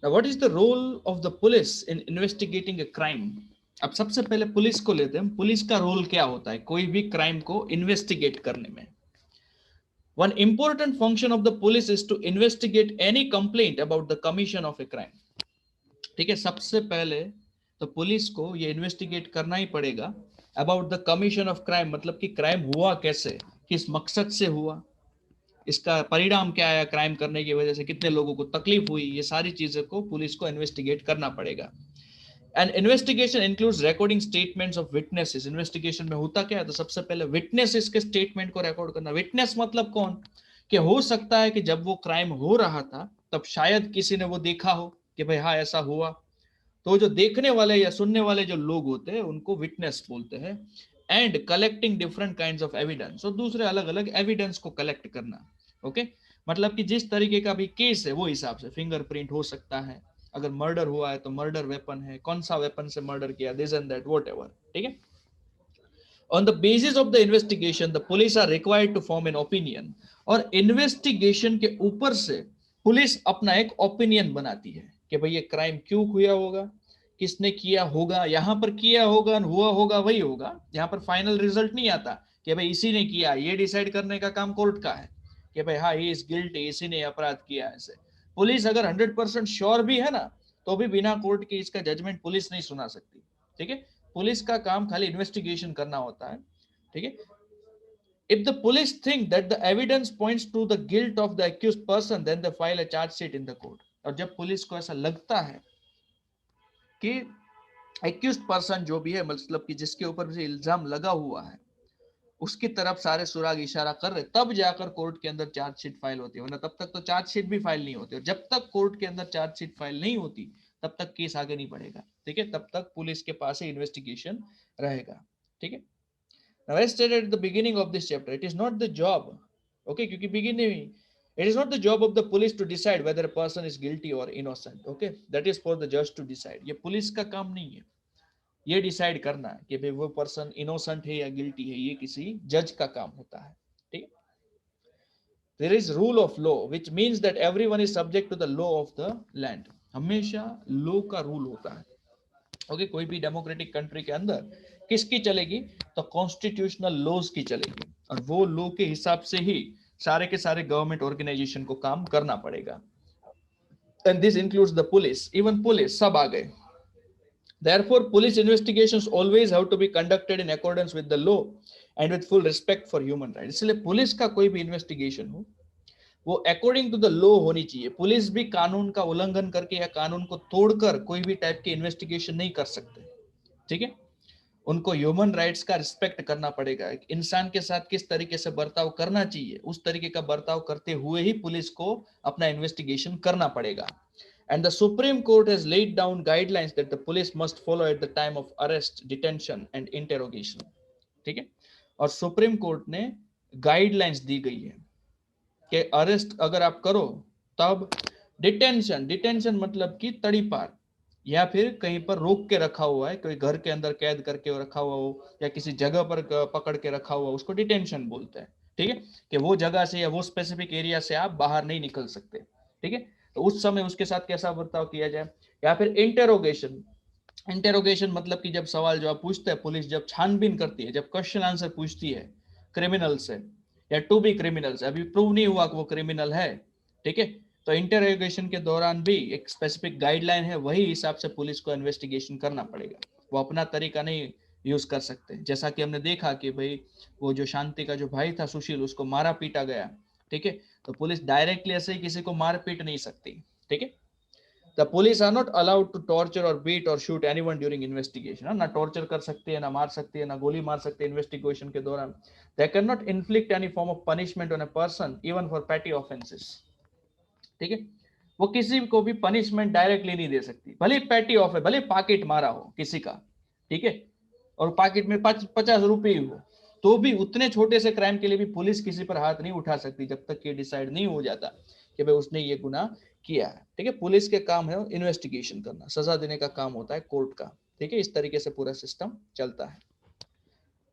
Now, what is the role of the police in investigating a crime? अब सबसे पहले police को लेते हैं, पुलिस का रोल क्या होता है कोई भी क्राइम को इन्वेस्टिगेट करने में? One important function of the police is to investigate any complaint about the commission of a crime. ठीक है, सबसे पहले तो पुलिस को ये इन्वेस्टिगेट करना ही पड़ेगा about the commission of crime, मतलब कि क्राइम हुआ कैसे, किस मकसद से हुआ, इसका परिणाम क्या आया, क्राइम करने की वजह से कितने लोगों को तकलीफ हुई, ये सारी चीजें को पुलिस को इन्वेस्टिगेट करना पड़ेगा. And investigation includes recording statements of witnesses. Investigation में होता क्या है, तो सबसे पहले विटनेसेस के स्टेटमेंट को रिकॉर्ड करना. विटनेस मतलब कौन, कि हो सकता है कि जब वो क्राइम हो रहा था तब शायद किसी ने वो देखा हो कि भाई हाँ ऐसा हुआ, तो जो देखने वाले या सुनने वाले जो लोग होते हैं उनको विटनेस बोलते हैं. And collecting different kinds of evidence, और दूसरे अलग अलग एविडेंस को कलेक्ट करना. ओके, मतलब कि जिस तरीके का भी केस है वो हिसाब से फिंगरप्रिंट हो सकता है, अगर मर्डर हुआ है तो मर्डर वेपन है, कौन सा वेपन से मर्डर किया, this and that whatever. ठीक है, on the basis of the investigation the police are required to form an opinion. और इन्वेस्टिगेशन के ऊपर से पुलिस अपना एक ओपिनियन बनाती है कि भाई ये क्राइम क्यों हुआ होगा, किसने किया होगा, यहां पर किया होगा, हुआ होगा वही होगा. यहां पर फाइनल रिजल्ट नहीं आता कि भाई इसी ने किया, ये डिसाइड करने का काम कोर्ट का है कि भाई हाँ ये इस गिल्टी, इसी ने अपराध किया. ऐसे पुलिस अगर 100% श्योर भी है ना, तो भी बिना कोर्ट के इसका जजमेंट पुलिस नहीं सुना सकती. ठीक है, पुलिस का काम खाली इन्वेस्टिगेशन करना होता है. ठीक है, if the police think that the evidence points to the guilt of the accused person, then they file a charge sheet in the court. और जब पुलिस को ऐसा लगता है कि एक्यूज्ड पर्सन जो भी है, मतलब कि जिसके ऊपर से इल्जाम लगा हुआ है, उसकी तरफ सारे सुराग इशारा कर रहे, तब जाकर कोर्ट के अंदर चार्जशीट फाइल होती है, वरना तब तक तो चार्जशीट भी फाइल नहीं होती. और जब तक कोर्ट के अंदर चार्जशीट फाइल नहीं होती तब तक केस आगे नहीं बढ़ेगा. ठीक है, तब तक पुलिस के पास ही इन्वेस्टिगेशन रहेगा. ठीक है, now as stated at the beginning of this chapter, it is not the job, okay, क्योंकि beginning it is not the job of the police to decide whether a person is guilty or innocent. Okay, that is for the judge to decide. ये police का काम नहीं है ये decide करना कि भाई वो पर्सन इनोसेंट है या गिल्टी है, ये किसी जज का काम होता है. ठीक है, there is rule of law which means that everyone is subject to the law of the land. हमेशा लॉ का रूल होता है. ओके, कोई भी डेमोक्रेटिक कंट्री के अंदर किसकी चलेगी, तो कॉन्स्टिट्यूशनल लॉज की चलेगी, और वो लॉ के हिसाब से ही सारे के सारे गवर्नमेंट ऑर्गेनाइजेशन को काम करना पड़ेगा. And this includes the police, even police सब आ गए. Therefore, police investigations always have to be conducted in accordance with the law and with full respect for human rights. इसलिए पुलिस का कोई भी इन्वेस्टिगेशन हो वो अकॉर्डिंग टू द लॉ होनी चाहिए. पुलिस भी कानून का उल्लंघन करके या कानून को तोड़कर कोई भी टाइप की इन्वेस्टिगेशन नहीं कर सकते. ठीक है, उनको ह्यूमन राइट्स का रिस्पेक्ट करना पड़ेगा. एक इंसान के साथ किस तरीके से बर्ताव करना चाहिए उस तरीके का बर्ताव करते हुए ही पुलिस को अपना इन्वेस्टिगेशन करना पड़ेगा. And the Supreme Court has laid down guidelines that the police must follow at the time of arrest, detention and interrogation. ठीक है, और सुप्रीम कोर्ट ने गाइडलाइंस दी गई है कि अरेस्ट अगर आप करो तब डिटेंशन, डिटेंशन मतलब कि तड़ीपार, या फिर कहीं पर रोक के रखा हुआ है, कोई घर के अंदर कैद करके रखा हुआ हो या किसी जगह पर पकड़ के रखा हुआ, उसको डिटेंशन बोलते हैं. ठीक है, कि वो जगह से या वो स्पेसिफिक एरिया से आप बाहर नहीं निकल सकते. ठीक है, तो उस समय उसके साथ कैसा बर्ताव किया जाए. या फिर इंटेरोगेशन, इंटेरोगेशन मतलब कि जब सवाल जवाब पूछते हैं पुलिस, जब छानबीन करती है, जब क्वेश्चन आंसर पूछती है क्रिमिनल से या टू बी क्रिमिनल से, अभी प्रूव नहीं हुआ कि वो क्रिमिनल है. ठीक है, तो इंटेरोगेशन के दौरान भी एक स्पेसिफिक गाइडलाइन है, वही हिसाब से पुलिस को इन्वेस्टिगेशन करना पड़ेगा. वो अपना तरीका नहीं यूज कर सकते. जैसा कि हमने देखा कि भाई वो जो शांति का जो भाई था सुशील, उसको मारा पीटा गया. ठीक है, तो पुलिस डायरेक्टली ऐसे ही किसी को मार पीट नहीं सकती. ठीक है, the police are not allowed to torture और बीट और शूट एनीवन ड्यूरिंग इन्वेस्टिगेशन. ना टॉर्चर कर सकती है, ना मार सकती है, ना गोली मार सकती है इन्वेस्टिगेशन के दौरान. They can not inflict any form of punishment on a person even for पेटी ऑफेंसेस. ठीक है, वो किसी को भी पनिशमेंट डायरेक्टली नहीं दे सकती, भले पैटी ऑफ है, भले पॉकेट मारा हो किसी का. ठीक है, और पॉकेट में 50 रुपए हो, तो भी उतने छोटे से क्राइम के लिए भी पुलिस किसी पर हाथ नहीं उठा सकती जब तक ये डिसाइड नहीं हो जाता कि भाई उसने ये गुनाह किया है. ठीक है, पुलिस के काम है इन्वेस्टिगेशन करना, सजा देने का काम होता है कोर्ट का. ठीक है, इस तरीके से पूरा सिस्टम चलता है.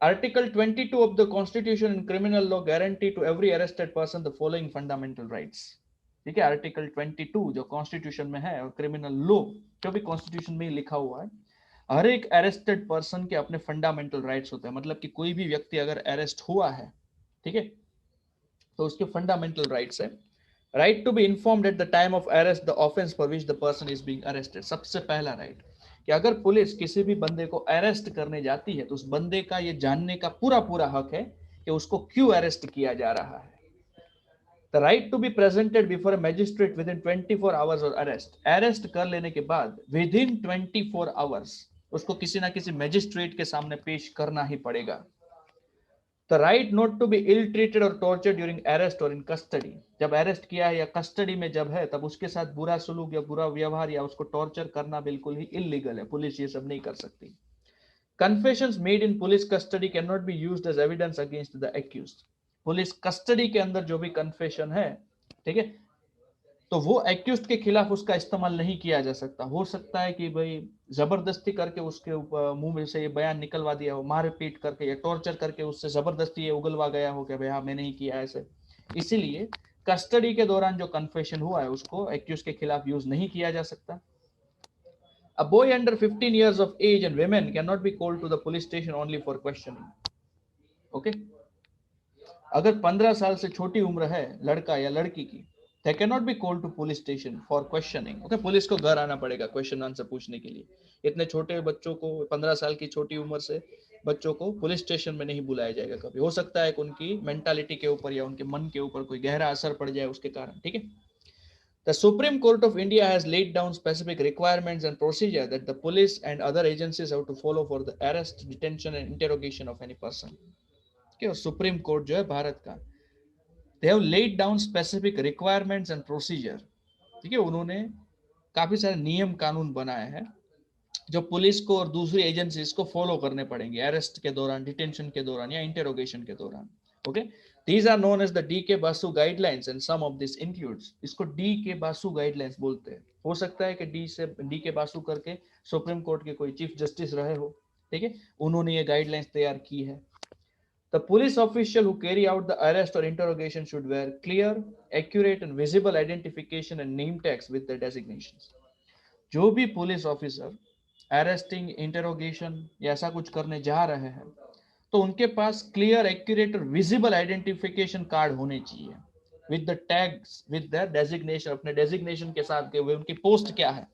Article 22 of the Constitution and criminal law guarantee to every arrested person the following fundamental rights. ठीक है, आर्टिकल 22 जो कॉन्स्टिट्यूशन में है और क्रिमिनल लॉ जो भी कॉन्स्टिट्यूशन में लिखा हुआ है, हर एक अरेस्टेड पर्सन के अपने फंडामेंटल राइट्स होते हैं। मतलब कि कोई भी व्यक्ति अगर अरेस्ट हुआ है, ठीक है, तो उसके फंडामेंटल राइट्स है। Right to be informed at the time of arrest the offence for which the person is being arrested. सबसे पहला राइट कि अगर पुलिस किसी भी बंदे को अरेस्ट करने जाती है तो उस बंदे का ये जानने का पूरा पूरा हक है कि उसको क्यों अरेस्ट किया जा रहा है। The right to be presented before a magistrate within 24 hours और अरेस्ट कर लेने के बाद within 24 hours उसको किसी ना किसी मैजिस्ट्रेट के सामने पेश करना ही पड़ेगा। The right not to be ill treated or tortured during arrest or in custody, जब अरेस्ट किया है या कस्टडी में जब है तब उसके साथ बुरा सलूक या बुरा व्यवहार या उसको टॉर्चर करना बिल्कुल ही इलीगल है, पुलिस ये सब नहीं कर सकती। Confessions made in police custody cannot be used as evidence against the accused। Police custody के अंदर जो भी कन्फेशन है, ठीक है, तो वो एक्यूज्ड के खिलाफ उसका इस्तेमाल नहीं किया जा सकता। हो सकता है कि भाई जबरदस्ती करके उसके ऊपर मुंह में से ये बयान निकलवा दिया हो, मार पीट करके या टॉर्चर करके उससे जबरदस्ती ये उगलवा गया हो कि भाई हाँ मैंने ही किया ऐसे। इसीलिए कस्टडी के दौरान जो कन्फेशन हुआ है उसको एक्यूज के खिलाफ यूज नहीं किया जा सकता। A boy under 15 years of age and women cannot be called to the police station only for questioning। Okay? अगर 15 साल से छोटी उम्र है लड़का या लड़की की, they cannot be called to police station for questioning। okay? Police को घर आना पड़ेगा क्वेश्चन आंसर पूछने के लिए। इतने छोटे बच्चों को, 15 साल की छोटी उम्र से बच्चों को पुलिस स्टेशन में नहीं बुलाया जाएगा कभी। हो सकता है कि उनकी मेंटालिटी के ऊपर या उनके मन के ऊपर कोई गहरा असर पड़ जाए उसके कारण, ठीक है। The Supreme Court of India has laid down specific requirements and procedure that the police and other agencies have to follow for the arrest, detention and interrogation of any person। okay? Supreme court जो है भारत का, they have laid down specific requirements and procedure। ठीक है, उन्होंने काफी सारे नियम कानून बनाए हैं जो पुलिस को और दूसरी एजेंसीज को फॉलो करने पड़ेंगे अरेस्ट के दौरान, डिटेंशन के दौरान या इंटेरोगेशन के दौरान। Okay, these are known as the D K Basu guidelines and some of this includes. इसको डी के बासु गाइडलाइंस बोलते हैं। हो सकता है कि डी के बासु करके सुप्रीम कोर्ट के कोई चीफ जस्टिस रहे हो, ठीक है, उन्होंने ये गाइडलाइंस तैयार की है। The police official who carry out the arrest or interrogation should wear clear, accurate and visible identification and name tags with their designations। जो भी पुलिस ऑफिसर अरेस्टिंग, इंटरोगेशन या ऐसा कुछ करने जा रहे हैं तो उनके पास क्लियर, एक्यूरेट और विजिबल आइडेंटिफिकेशन कार्ड होने चाहिए with the tags, with the designation, अपने डेजिग्नेशन के साथ, के उनकी पोस्ट क्या है,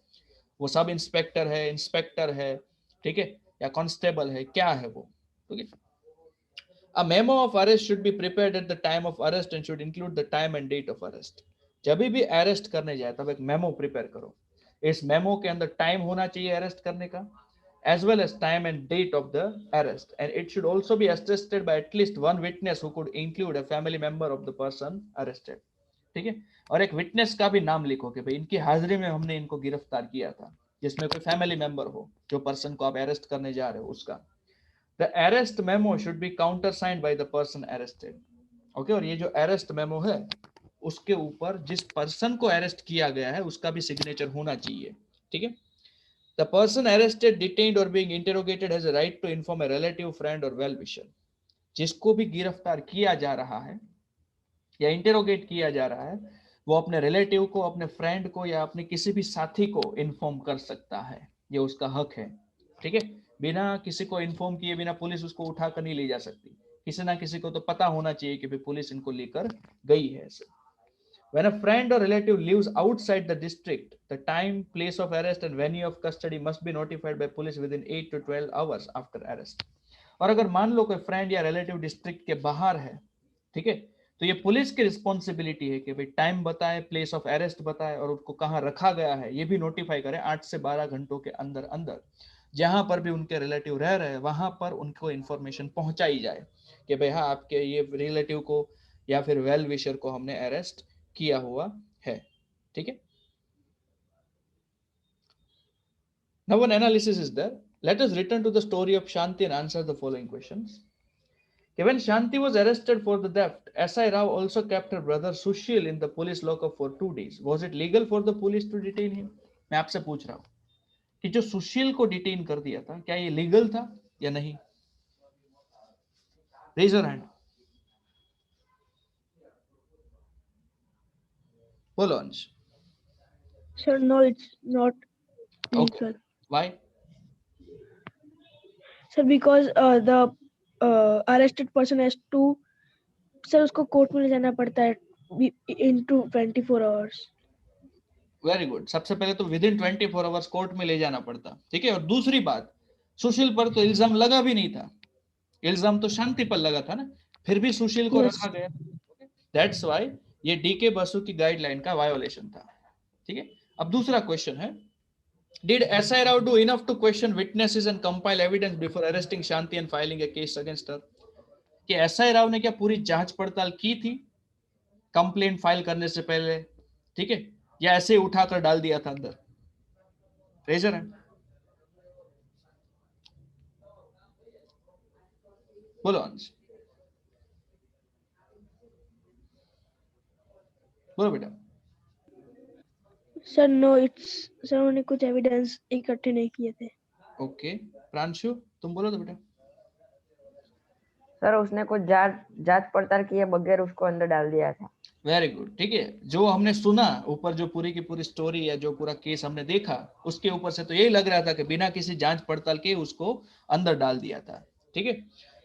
वो सब इंस्पेक्टर है, इंस्पेक्टर है, ठीक है, या कांस्टेबल है, क्या है वो, ठीक है। A memo of arrest should be prepared at the time of arrest and should include the time and date of arrest। जब भी अरेस्ट करने जाए तब एक मेमो प्रिपेयर करो। इस मेमो के अंदर टाइम होना चाहिए अरेस्ट करने का, as well as time and date of the arrest, and it should also be attested by at least one witness who could include a family member of the person arrested। ठीक है, और एक witness का भी नाम लिखो कि भाई इनकी हाजिरी में हमने इनको गिरफ्तार किया था, जिसमें कोई फैमिली मेंबर हो, जो पर्सन को आप अरेस्ट करने जा रहे हो उसका। The arrest memo should be countersigned by the person arrested। Okay, और ये जो अरेस्ट मेमो है उसके ऊपर जिस पर्सन को अरेस्ट किया गया है उसका भी सिग्नेचर होना चाहिए, ठीक है। The person arrested, detained or being interrogated has a right to inform a relative, friend or well-wisher। जिसको भी गिरफ्तार किया जा रहा है या इंटेरोगेट किया जा रहा है वो अपने रिलेटिव को, अपने फ्रेंड को या अपने किसी भी साथी को इन्फॉर्म कर सकता है, ये उसका हक है, ठीक है। बिना किसी को इन्फॉर्म किए बिना पुलिस उसको उठा कर नहीं ले जा सकती। किसी ना किसी को तो पता होना चाहिए कि भाई पुलिस इनको लेकर गई है ऐसे। When a friend or relative lives outside the district, the time, place of arrest and venue of custody must be notified by police within 8 to 12 hours after arrest। और अगर मान लो कोई फ्रेंड या रिलेटिव डिस्ट्रिक्ट के बाहर है, ठीक है, तो ये पुलिस की रिस्पॉन्सिबिलिटी है कि भाई टाइम बताए, प्लेस ऑफ अरेस्ट बताए और उसको कहाँ रखा गया है ये भी नोटिफाई करे 8 से 12 घंटों के अंदर अंदर। जहां पर भी उनके रिलेटिव रह रहे हैं वहां पर उनको इंफॉर्मेशन पहुंचाई जाए कि भाई हाँ आपके ये रिलेटिव को या फिर वेल विशर को हमने अरेस्ट किया हुआ है, ठीक है। Now an analysis is there। Let us return to the story of Shanti and answer the following questions। When Shanti was arrested for the theft, SI Rao also kept her brother Sushil in the police lockup for 2 days। Was it legal for the police to detain him? मैं आपसे पूछ रहा हूं कि जो सुशील को detain कर दिया था क्या ये लीगल था या नहीं? Raise your hand. बोलो Ansh. Sir, no, it's not Okay. legal. Why? Sir, because the arrested person has to, sir, उसको कोर्ट में ले जाना पड़ता है into 24 hours. Very good. सबसे पहले तो विद इन 24 आवर्स कोर्ट में ले जाना पड़ता, ठीक है। और दूसरी बात, सुशील पर तो इल्जाम लगा भी नहीं था, इल्जाम तो शांति पर लगा था ना, फिर भी सुशील को Yes. रखा गया। दैट्स व्हाई ये डीके बसु की गाइडलाइन का वायोलेशन था, ठीक है। अब दूसरा क्वेश्चन है, did SI Rao do enough to question witnesses and compile evidence before arresting Shanti and filing a case against her? कि एसआई राव ने क्या पूरी जांच पड़ताल की थी कंप्लेंट फाइल करने से पहले, ठीक है, या ऐसे ही उठाकर डाल दिया था अंदर? रेजर है, बोलो अंश, बोलो बेटा। Sir, no, it's, sir, उन्होंने कुछ एविडेंस इकट्ठे नहीं किए थे. ओके, प्रांशु तुम बोलो तो बेटा। सर उसने कुछ जांच पड़ताल किए बगैर उसको अंदर डाल दिया था। वेरी गुड, ठीक है। जो हमने सुना ऊपर, जो पूरी की पूरी स्टोरी है, जो पूरा केस हमने देखा, उसके ऊपर से तो यही लग रहा था कि बिना किसी जांच पड़ताल के उसको अंदर डाल दिया था, ठीक है।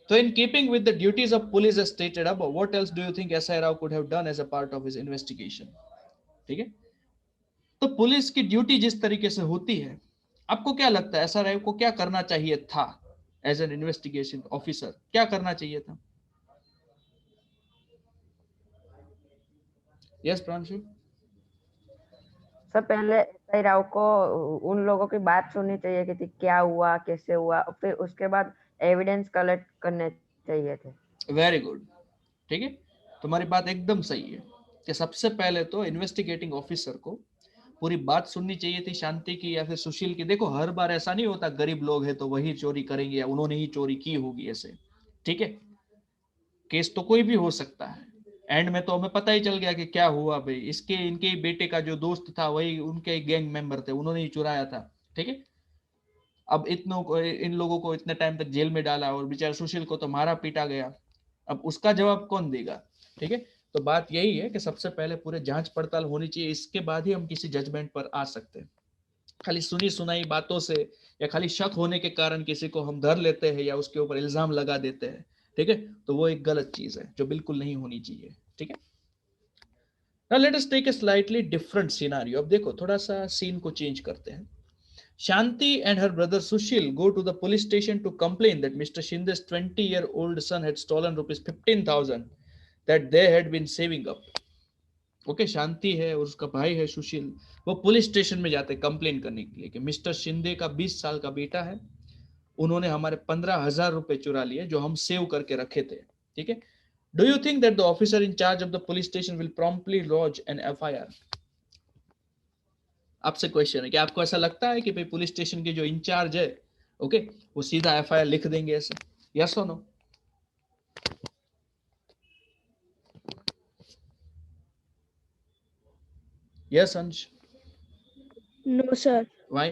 तो in keeping with the duties of police as stated अब, what else do you think SI Rao could have done as a part of his investigation? ठीक है, तो पुलिस की ड्यूटी जिस तरीके से होती है, आपको क्या लगता है एसआई राव को क्या करना चाहिए था एज एन इन्वेस्टिगेशन ऑफिसर? क्या करना चाहिए था? यस प्रांशु। सर पहले एसआई राव को उन लोगों की बात सुननी चाहिए कि क्या हुआ कैसे हुआ, फिर उसके बाद एविडेंस कलेक्ट करने चाहिए थे। वेरी गुड, ठीक है, तुम्हारी बात एकदम सही है कि सबसे पहले तो इन्वेस्टिगेटिंग ऑफिसर को पूरी बात सुननी चाहिए थी शांति की या फिर सुशील की। देखो हर बार ऐसा नहीं होता, गरीब लोग हैं तो वही चोरी करेंगे या उन्होंने ही चोरी की होगी ऐसे, ठीक है। केस तो कोई भी हो सकता है, एंड में तो हमें पता ही चल गया कि क्या हुआ भाई, इसके इनके ही बेटे का जो दोस्त था वही उनके गैंग मेंबर थे, उन्होंने ही चुराया था, ठीक है। अब इतनों को, इन लोगों को इतने टाइम तक जेल में डाला और बेचारा सुशील को तो मारा पीटा गया, अब उसका जवाब कौन देगा, ठीक है। तो बात यही है कि सबसे पहले पूरे जांच पड़ताल होनी चाहिए, इसके बाद ही हम किसी जजमेंट पर आ सकते हैं। खाली सुनी सुनाई बातों से या खाली शक होने के कारण किसी को हम धर लेते हैं या उसके ऊपर इल्जाम लगा देते हैं, ठीक है, तो वो एक गलत चीज है जो बिल्कुल नहीं होनी चाहिए, ठीक है। Now let us take a slightly different scenario. अब देखो थोड़ा सा सीन को चेंज करते हैं। Shanti and her brother Sushil go to the police station to complain that Mr. Shinde's 20-year-old son had stolen rupees 15,000 that they had been saving up. Okay, शांति है और उसका भाई है सुशील, वो पुलिस स्टेशन में जाते कंप्लेन करने के लिए कि मिस्टर शिंदे का 20 साल का बेटा है, उन्होंने हमारे 15,000 रुपए चुरा लिए जो हम सेव करके रखे थे, ठीक है। Do you think that the officer in charge of the police station will promptly launch an FIR? आपसे क्वेश्चन है कि आपको ऐसा लगता है कि भाई पुलिस स्टेशन के जो इंचार्ज है, ओके, वो सीधा एफआईआर लिख देंगे ऐसे? यस और नो? यस अंश? No, sir. व्हाई?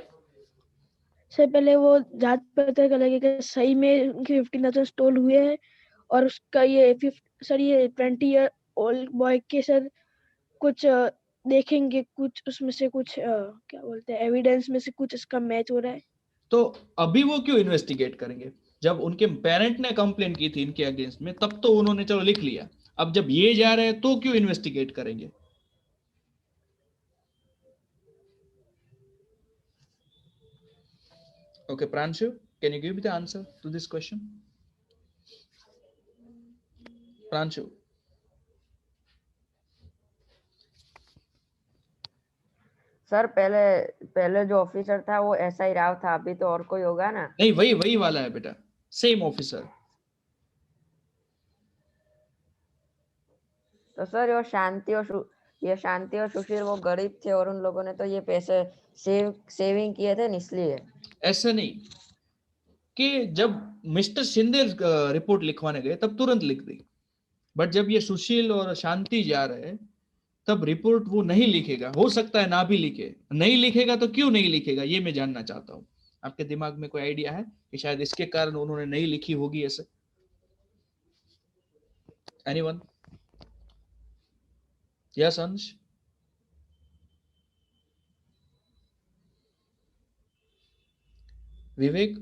सर पहले वो जांच पड़ताल करेंगे कि सही में उनके 15,000 स्टोल हुए हैं और उसका ये सर ये 20 ईयर ओल्ड बॉय के सर कुछ देखेंगे, कुछ उसमें से कुछ क्या बोलते हैं एविडेंस में से कुछ इसका मैच हो रहा है। तो अभी वो क्यों इन्वेस्टिगेट करेंगे? जब उनके पेरेंट ने कंप्लेन की थी इनके अगेंस्ट में तब तो उन्होंने चलो लिख लिया, अब जब ये जा रहे हैं तो क्यों इन्वेस्टिगेट करेंगे? Okay, Pranshu, can you give me the answer to this question? Pranshu. Sir पहले जो ऑफिसर था वो एसआई राव था, अभी तो और कोई होगा ना? नहीं, वही वाला है बेटा, सेम ऑफिसर। तो सर ये शांति और सुशील वो गरीब थे और उन लोगों ने तो ये पैसे सेविंग किए थे इसलिए। ऐसा नहीं कि जब मिस्टर शिंदे रिपोर्ट लिखवाने गए तब तुरंत लिख दी, बट जब ये सुशील और शांति जा रहे हैं तब रिपोर्ट वो नहीं लिखेगा, हो सकता है ना भी लिखे, नहीं लिखेगा तो क्यों नहीं लिखेगा ये मैं जानना चाहता हूँ। आपके दिमाग में कोई आइडिया है कि शायद इसके कारण उन्होंने नहीं लिखी होगी ऐसे? एनीवन? यस अंश? विवेक?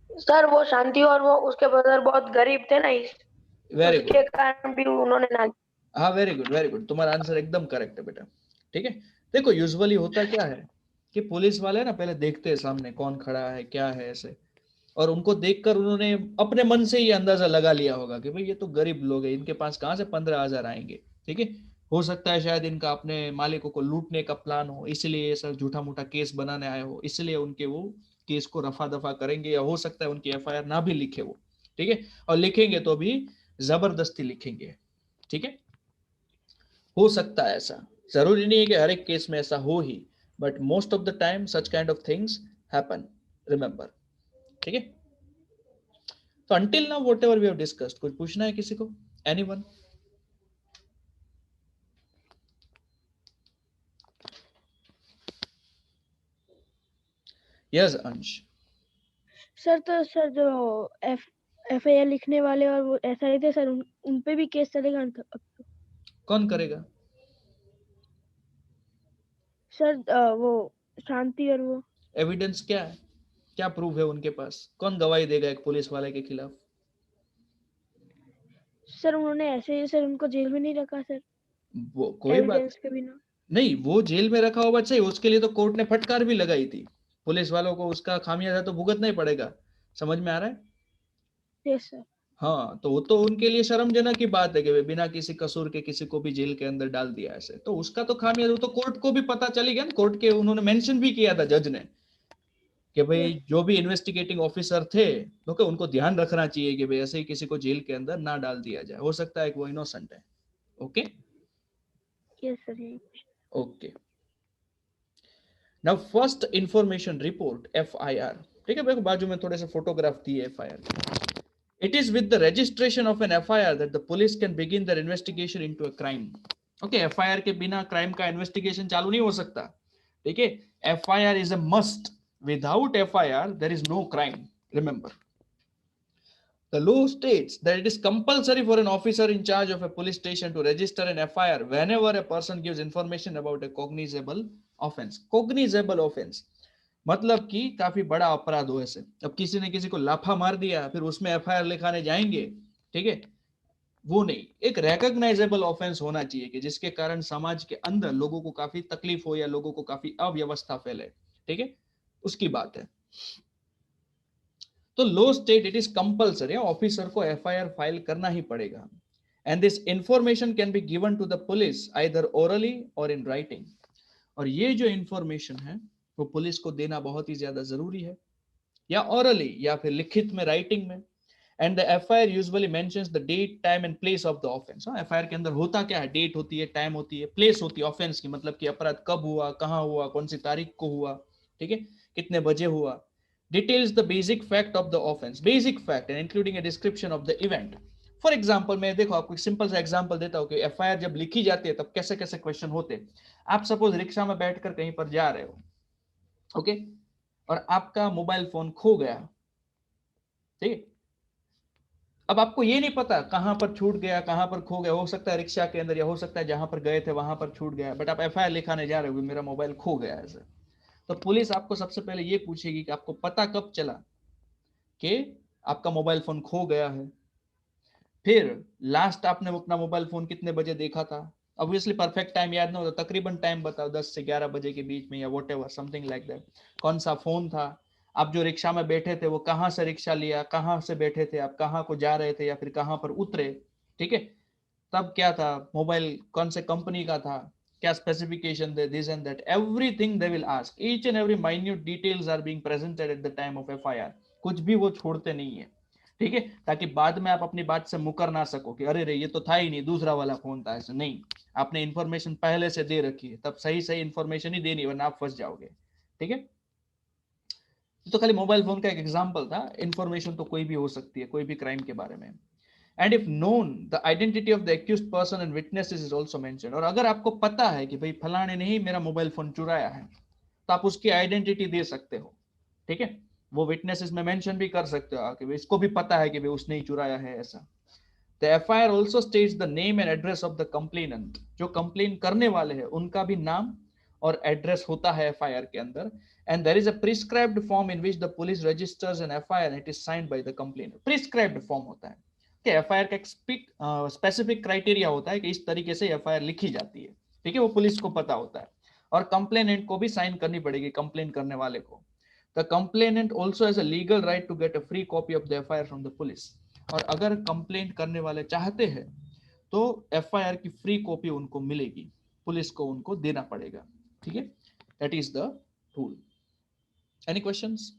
सर वो शांति और वो उसके ब्रदर बहुत गरीब थे ना, वेरी उसके गुड, कारण भी उन्होंने ना। हाँ वेरी गुड वेरी गुड, तुम्हारा आंसर एकदम करेक्ट है बेटा। ठीक है, देखो यूजुअली होता क्या है कि पुलिस वाले ना पहले देखते हैं सामने कौन खड़ा है क्या है ऐसे, और उनको देखकर उन्होंने अपने मन से ये अंदाजा लगा लिया होगा कि भाई ये तो गरीब लोग हैं, इनके पास कहाँ से 15,000 आएंगे। ठीक है, हो सकता है शायद इनका अपने मालिकों को लूटने का प्लान हो, इसलिए ये सब झूठा मूठा केस बनाने आए हो, इसलिए उनके वो केस को रफा दफा करेंगे, या हो सकता है उनकी एफआईआर ना भी लिखे वो। ठीक है, और लिखेंगे तो भी जबरदस्ती लिखेंगे। ठीक है, हो सकता है ऐसा, जरूरी नहीं है कि हर एक केस में ऐसा हो ही, but most of the time such kind of things happen, remember. ठीक है, तो until now whatever we have discussed, कुछ पूछना है किसी को? Anyone? Yes, Ansh. सर तो सर जो एफआईआर लिखने वाले और वो एसआई थे सर, उन पे भी केस चलेगा अब तो? कौन करेगा? सर वो शांति और वो। एविडेंस क्या है, क्या प्रूफ है उनके पास? कौन गवाही देगा एक पुलिस वाले के खिलाफ? सर उन्होंने ऐसे ही सर उनको जेल में नहीं रखा सर, वो कोई बात एविडेंस के बिना। नहीं, वो जेल में रखा होगा चाहिए, उसके लिए तो कोर्ट ने फटकार भी लगाई थी। पुलिस वालों को उसका खामियाजा तो भुगतना ही पड़ेगा। समझ में आ रहा है? Yes sir. हाँ, तो वो तो उनके लिए शर्मजनक की बात है कि बिना किसी कसूर के किसी को भी जेल के अंदर डाल दिया ऐसे, तो उसका तो खामियाजा तो कोर्ट को भी पता चली गया ना। कोर्ट के उन्होंने मेंशन भी किया था जज ने कि भाई जो भी इन्वेस्टिगेटिंग ऑफिसर थे तो उनको ध्यान रखना चाहिए कि भाई ऐसे ही किसी को जेल के अंदर ना डाल दिया जाए, हो सकता है कि वो इनोसेंट है। Okay yes sir. Okay, now first information report FIR. ठीक है, देखो बाजू में थोड़े से फोटोग्राफ दिए FIR. It is with the registration of an FIR that the police can begin their investigation into a crime. Okay, FIR के बिना क्राइम का इन्वेस्टिगेशन चालू नहीं हो सकता। ठीक है, FIR is a must, without FIR there is no crime, remember. The law states that it is compulsory for an officer in charge of a police station to register an FIR whenever a person gives information about a cognizable offense. Cognizable offense मतलब कि काफी बड़ा अपराध हो ऐसे। अब किसी ने किसी को लाफा मार दिया फिर उसमें एफआईआर लिखाने जाएंगे, ठीक है, वो नहीं। एक रेकग्नाइजेबल ऑफेंस होना चाहिए कि जिसके कारण समाज के अंदर लोगों को काफी तकलीफ हो या लोगों को काफी अव्यवस्था फैले। ठीक है, उसकी बात है। तो law state it is compulsory, officer को एफआईआर फाइल करना ही पड़ेगा। And this information can be given to the police either orally or in writing. और ये जो इंफॉर्मेशन है वो पुलिस को देना बहुत ही ज्यादा जरूरी है, या ओरली या फिर लिखित में, राइटिंग में। And the FIR usually mentions the date time and place of the offence. FIR के अंदर होता क्या है, डेट होती है, टाइम होती है, प्लेस होती है ऑफेंस की, मतलब कि अपराध कब हुआ, कहां हुआ, कौन सी तारीख को हुआ, ठीक है, कितने बजे हुआ। Details the basic fact of the offense, basic fact and including a description of the event. For example मैं देखो आपको सिंपल सा एग्जाम्पल देता हूँ कि एफआईआर जब लिखी जाती है तब कैसे कैसे क्वेश्चन होते हैं। आप सपोज रिक्शा में बैठकर कहीं पर जा रहे हो, ओके, और आपका मोबाइल फोन खो गया, ठीक है। अब आपको ये नहीं पता कहां पर छूट गया, कहां पर खो गया, हो सकता है रिक्शा के अंदर, या हो सकता है जहां पर गए थे वहां पर छूट गया, बट आप एफआईआर लिखाने जा रहे हो मेरा मोबाइल खो गया ऐसे। तो पुलिस आपको सबसे पहले ये पूछेगी कि आपको पता कब चला कि आपका मोबाइल फोन खो गया है, फिर लास्ट आपने अपना मोबाइल फोन कितने बजे देखा था। ऑब्वियसली परफेक्ट टाइम याद ना हो तो तकरीबन टाइम बताओ, 10 से 11 बजे के बीच में या what ever something like that. कौन सा फोन था, आप जो रिक्शा में बैठे थे वो कहाँ से रिक्शा लिया, कहाँ से बैठे थे आप, कहाँ को जा रहे थे या फिर कहाँ पर उतरे, ठीक है, तब क्या था, मोबाइल कौन से कंपनी का था, क्या स्पेसिफिकेशन थे, this and that, everything they will ask, each and every minute details are being presented at the time of FIR. कुछ भी वो छोड़ते नहीं है, ठीक है, ताकि बाद में आप अपनी बात से मुकर ना सको कि अरे रे ये तो था ही नहीं, दूसरा वाला फोन था, ऐसे नहीं। आपने इंफॉर्मेशन पहले से दे रखी है, तब सही सही इंफॉर्मेशन ही देनी, वरना आप फंस जाओगे। ठीक है, तो खाली मोबाइल फोन का एक एग्जांपल था, इंफॉर्मेशन तो कोई भी हो सकती है, कोई भी क्राइम के बारे में। And if known the identity of the accused person and witnesses is also mentioned. और अगर आपको पता है कि भाई फलाने ने ही मेरा मोबाइल फोन चुराया है, तो आप उसकी आइडेंटिटी दे सकते हो, ठीक है, वो विटनेसेस में मेंशन भी कर सकते हो कि इसको भी पता है कि भाई उसने ही चुराया है ऐसा। The FIR also states the name and address of the complainant, जो कंप्लेन करने वाले हैं उनका भी नाम और एड्रेस होता है एफआईआर के अंदर, and there is a prescribed form in which the police registers an FIR and it is signed by the complainant. Prescribed form होता है कि एफआईआर का एक स्पेसिफिक क्राइटेरिया होता है कि इस तरीके से एफआईआर लिखी जाती है, ठीक है, वो पुलिस को पता होता है, और कंप्लेनेंट को भी साइन करनी पड़ेगी, कंप्लेन करने वाले को। The complainant also has a legal right to get a free copy of the FIR from the police. और अगर कंप्लेंट करने वाले चाहते हैं तो एफआईआर की फ्री कॉपी उनको मिलेगी, पुलिस को उनको देना पड़ेगा, ठीक है। That is the rule. Any questions?